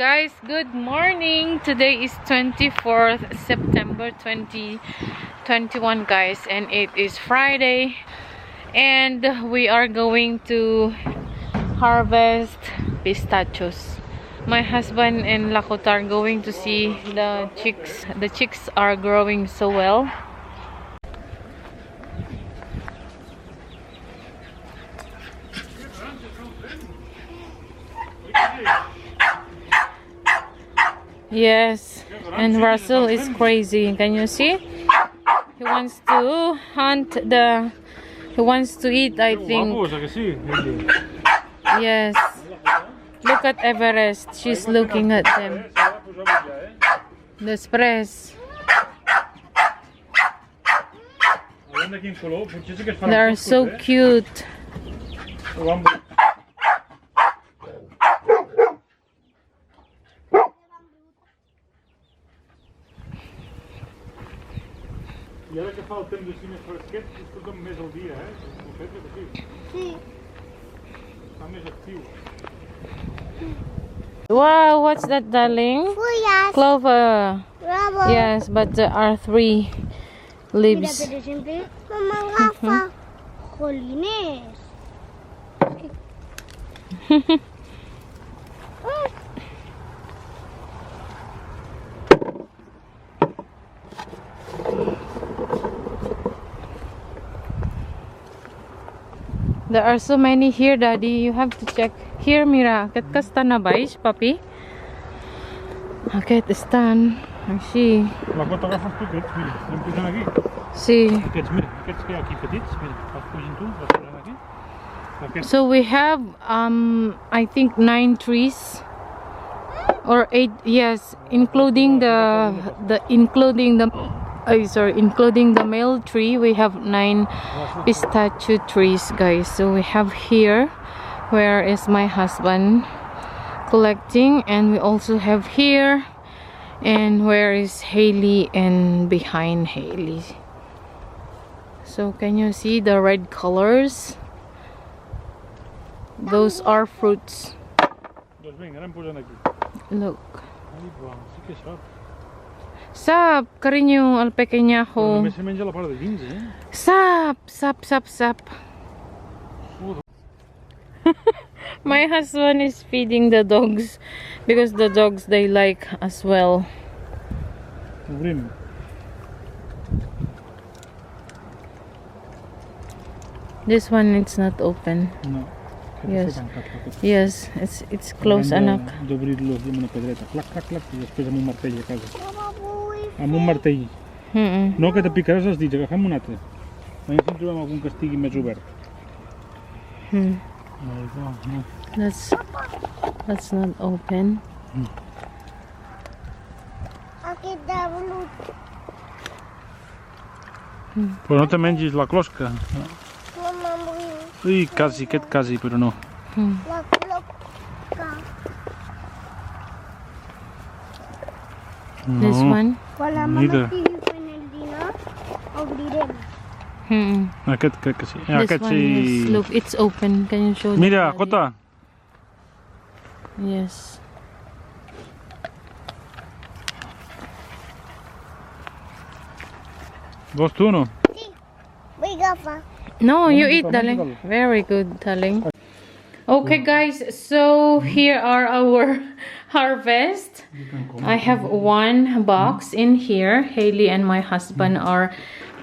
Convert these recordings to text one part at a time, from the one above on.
guys, good morning. Today is 24th September 2021 guys, and it is Friday, and we are going to harvest pistachios. My husband and Lakota are going to see the chicks. The chicks are growing so well. Yes, and Russell is crazy. Can you see? He wants to hunt he wants to eat, I think. Yes. Look at Everest. She's looking at them. Desprez. They are so cute. I ara que fa el temps així més fresquet, disfrutem més el dia, Ho fet així? Sí. Està més actiu. Wow, what's that, darling? Clover. Bravo. Yes, but there are 3 leaves. Mira, por ejemplo, mamá gafa. Jolines. There are so many here, Daddy. You have to check. Here, Mira. Kat kastan na ba, papi? Aquest estan. Així. La cota agafes tu aquests, mira, anem pujant aquí. Sí. Aquests, mira, aquests que hi ha aquí petits, mira, vas pujant tu, vas pujant aquí. Aquests. So we have, I think 9 trees. Or 8, yes, including including the male tree. We have 9 pistachio trees, guys. So we have here, where is my husband collecting, and we also have here, and where is Haley, and behind Haley. So can you see the red colors? Those are fruits. Doncs vinga, anem pujant aquí. Look. Ai, blanc, sí que sap. Sap, carinyo, el Però pequeñajo. només se menja la part de dins, Sap, sap, sap, sap. My husband is feeding the dogs because the dogs, they like as well. Obrim. This one, it's not open. No. Yes. Yes, it's close enough. D'obrir-los amb una pedreta. Clac, clac, clac, i després amb un martell a casa. Amb un martell. No, que te picaràs els dits, agafem un altre. Veiem si trobem algun que estigui més obert. No. That's not open. Però no te mengis la closca. Ui, quasi, aquest quasi, però no. La cloca. This one? Quan la mama estigui fent el dinar, obrirem. Aquest crec que sí. This Aquest one is, sí. look, it's open. Can you show Mira, them, Daddy? Jota. Yes. Vols tu o no? Sí. Vull agafar. No, you eat, Come, darling. come. Very good, darling. Okay, guys, so here are our harvest. I have 1 box in here. Haley and my husband are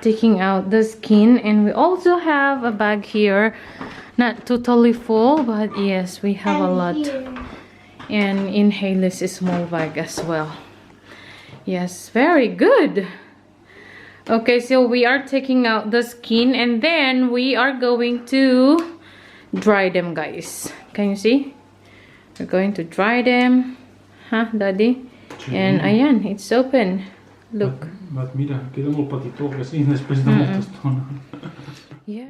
taking out the skin, and we also have a bag here, not totally full, but yes, we have a lot. And in Haley's small bag as well. Yes, very good. Okay, so we are taking out the skin, and then we are going to dry them, guys. Can you see? We're going to dry them. Huh, Daddy? And ayan, it's open. Look. But mira, queda molt petitó, que sí, després de molta estona. Yeah.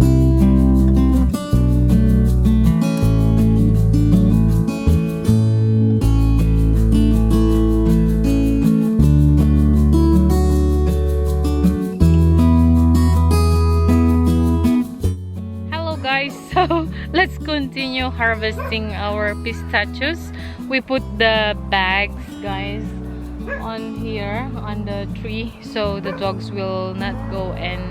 So let's continue harvesting our pistachios. we put the bags, guys, on here on the tree so the dogs will not go and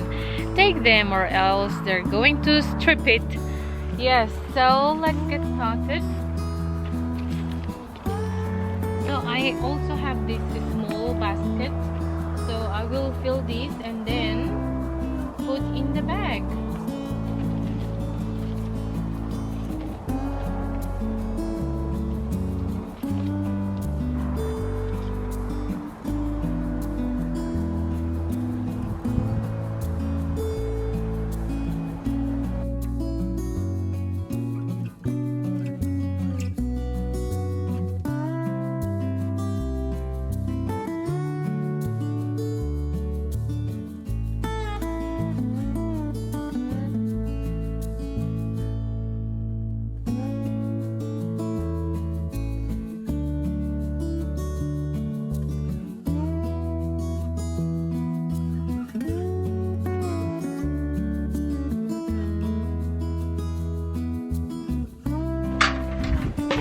take them, or else they're going to strip it. Yes, so let's get started. So I also have this small basket, so I will fill this and then put in the bag.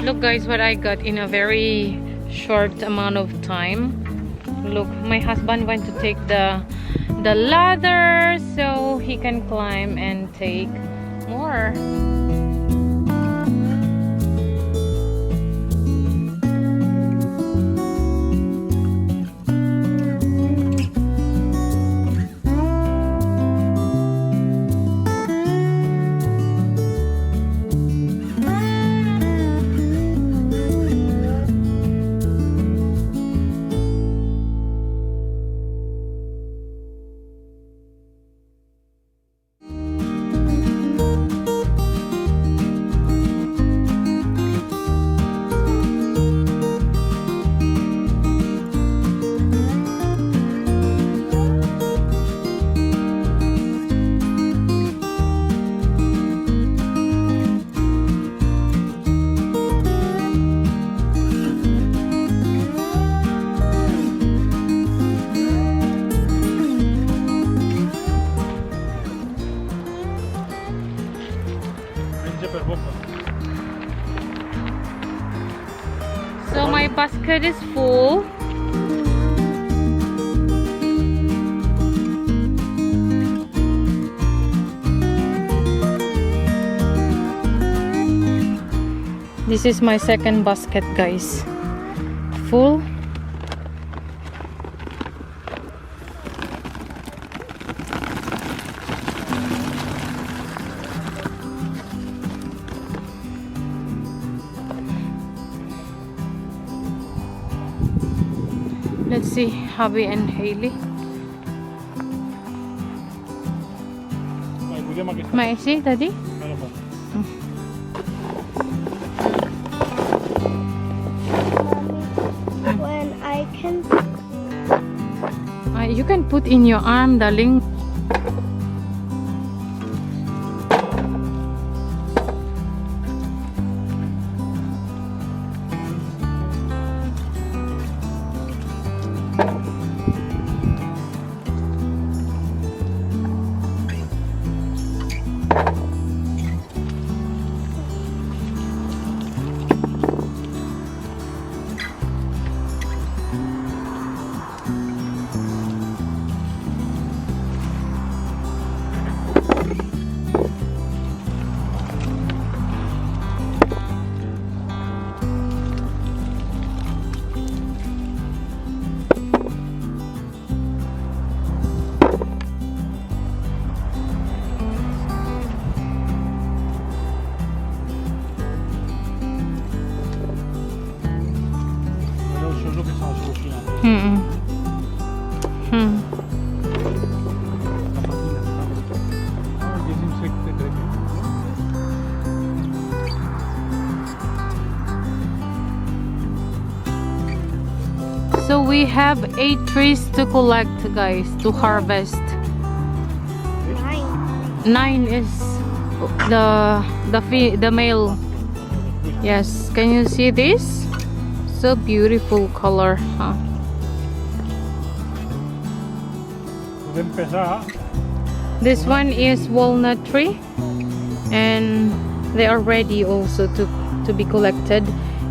Look, guys, what I got in a very short amount of time. Look, my husband went to take the ladder so he can climb and take more. So my basket is full. This is my second basket, guys. Full. Let's see, Joby and Hailey. Maisi tadi? When I can... You can put in your arm, darling. So we have 8 trees to collect, guys, to harvest. 9 is the male. Yes, can you see this? So beautiful color, huh? This one is walnut tree, and they are ready also to be collected.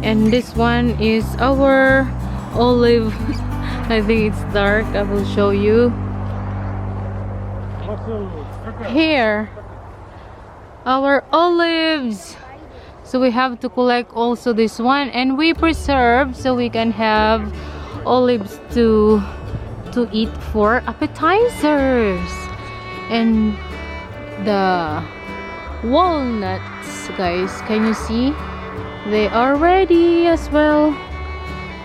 And this one is our olive. I think it's dark. I will show you here our olives. So we have to collect also this one, and we preserve so we can have olives to eat for appetizers. And the walnuts, guys, can you see? They are ready as well.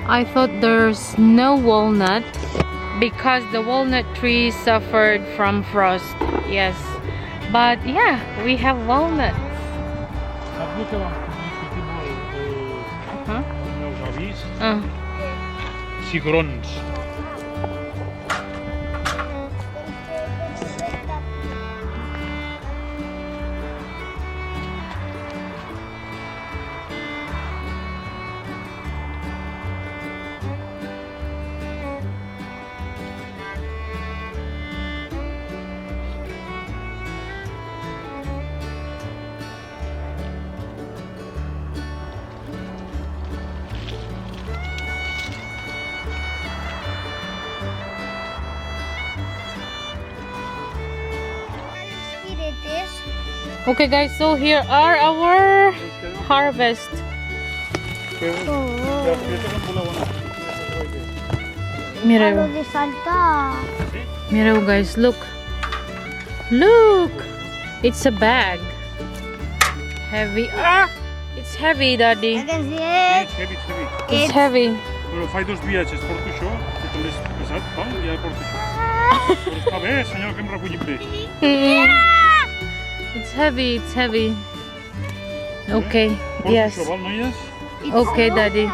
I thought there's no walnut because the walnut tree suffered from frost. Yes, but yeah, we have walnuts. Cigrons. Okay guys, so here are our harvest. Mira, mira guys, look. Look! It's a bag. Heavy. Ah! It's heavy, Daddy. I can see it. It's heavy. Però fai dos viatges, porto això, que també és pesat, val? Ja porto això. Però està bé, senyor, que em recollim bé. It's heavy, it's heavy. Okay, yes. Okay, Daddy.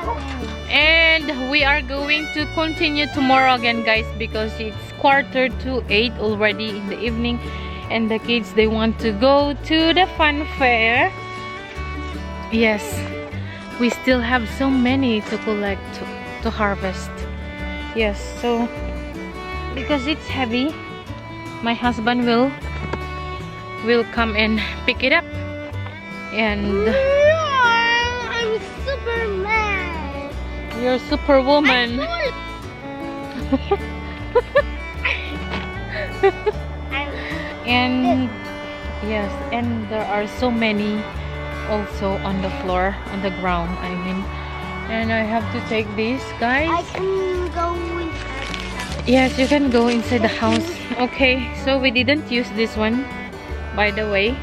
And we are going to continue tomorrow again, guys, because it's 7:45 already in the evening, and the kids, they want to go to the fun fair. Yes, we still have so many to collect, to harvest. Yes, so because it's heavy, my husband will come and pick it up. And I'm Superman. you're Superwoman. And yes, and there are so many also on the floor, on the ground, I mean. And I have to take this, guys. I can go inside. Yes, you can go inside the house. Okay, so we didn't use this one, by the way,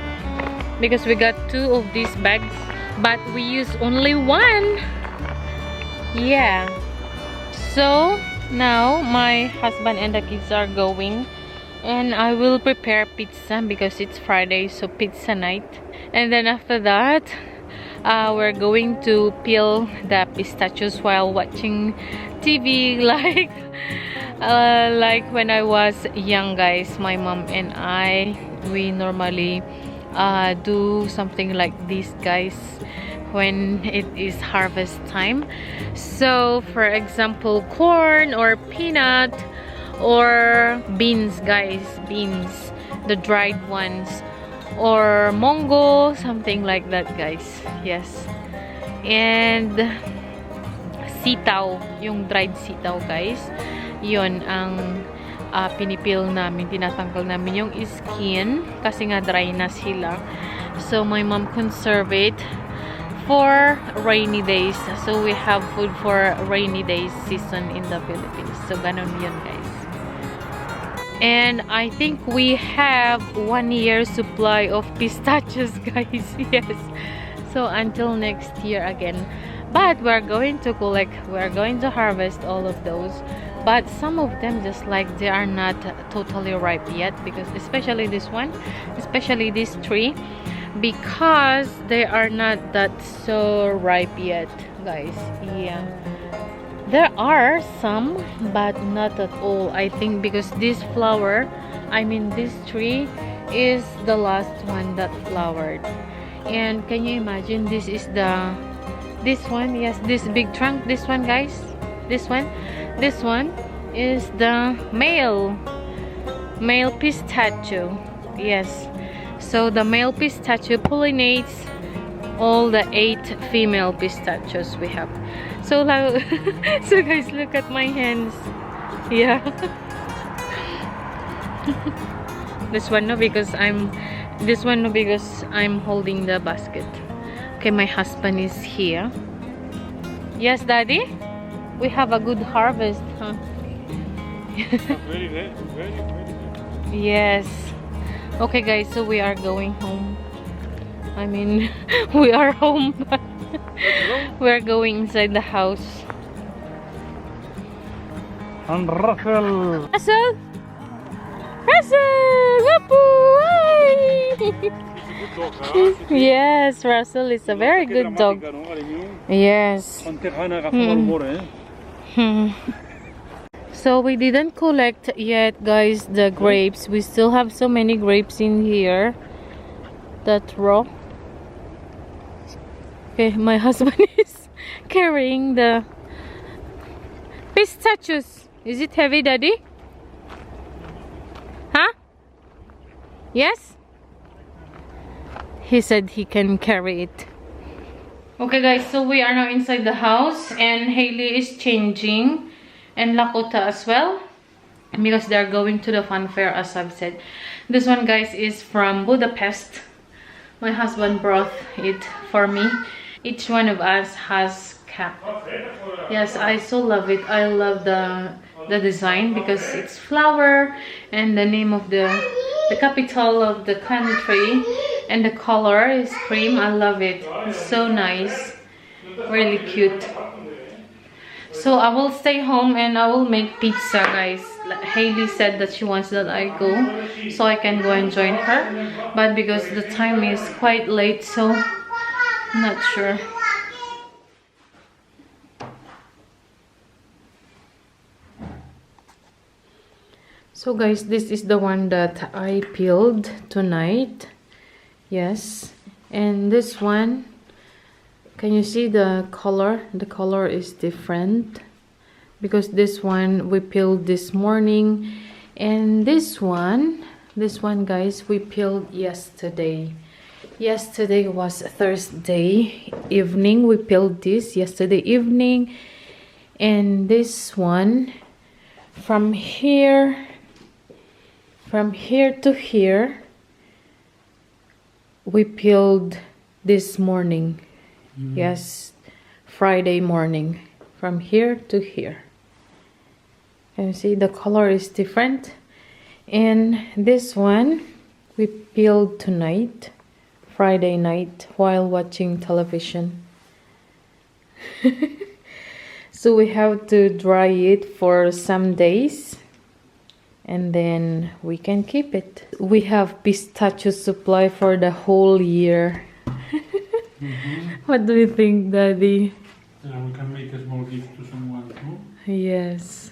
because we got 2 of these bags, but we use only 1. Yeah. So now my husband and the kids are going, and I will prepare pizza because it's Friday, so pizza night. And then after that, we're going to peel the pistachios while watching TV, like when I was young, guys. My mom and I, we normally do something like this, guys, when it is harvest time. So for example, corn or peanut or beans, guys, beans, the dried ones, or mongo, something like that, guys. Yes. And sitaw, yung dried sitaw, guys, yun ang pinipil namin, tinatanggal namin yung skin kasi nga dry na sila. So my mom conserve it for rainy days. So we have food for rainy days season in the Philippines. So ganon yun, guys. And I think we have 1 year supply of pistachios, guys. Yes. So until next year again. But we're going to collect, we're going to harvest all of those. But some of them, just like, they are not totally ripe yet, because especially this one, especially this tree, because they are not that so ripe yet, guys. Yeah. There are some, but not at all, I think, because this flower, I mean this tree, is the last one that flowered. And can you imagine, this is this one, yes, this big trunk, this one, guys, this one is the male pistachio. Yes, so the male pistachio pollinates all the 8 female pistachios we have. So so guys, look at my hands. Yeah. This one no, because I'm holding the basket. Okay, my husband is here. Yes, Daddy? We have a good harvest, huh? Very good. Yes. Okay guys, so we are going home. I mean, we are home, but we are going inside the house. And Russell! Russell! Russell! Wapu! Hi! Yes, Russell is a very good dog. Yes. So we didn't collect yet, guys, the grapes. We still have so many grapes in here. That row. Okay, my husband is carrying the pistachios. Is it heavy, Daddy? Huh? Yes? He said he can carry it. Okay guys, so we are now inside the house and Hailey is changing and Lakota as well because they're going to the fun fair, as I've said. This one, guys, is from Budapest. My husband brought it for me. Each one of us has cap. Yes, I so love it. I love the design because it's flower and the name of the capital of the country, and the color is cream. I love it. It's so nice, really cute. So I will stay home and I will make pizza, guys. Hailey said that she wants that I go so I can go and join her, but because the time is quite late, so I'm not sure. So guys, this is the one that I peeled tonight. Yes, and this one, can you see the color? The color is different because this one we peeled this morning, and this one guys, we peeled yesterday. Yesterday was Thursday evening. We peeled this yesterday evening, and this one from here to here we peeled this morning. Yes, Friday morning, from here to here. Can you see the color is different? And this one we peeled tonight, Friday night, while watching television. So we have to dry it for some days and then we can keep it. We have pistachio supply for the whole year. What do you think, Daddy? Yeah, we can make a small gift to someone, no? Yes.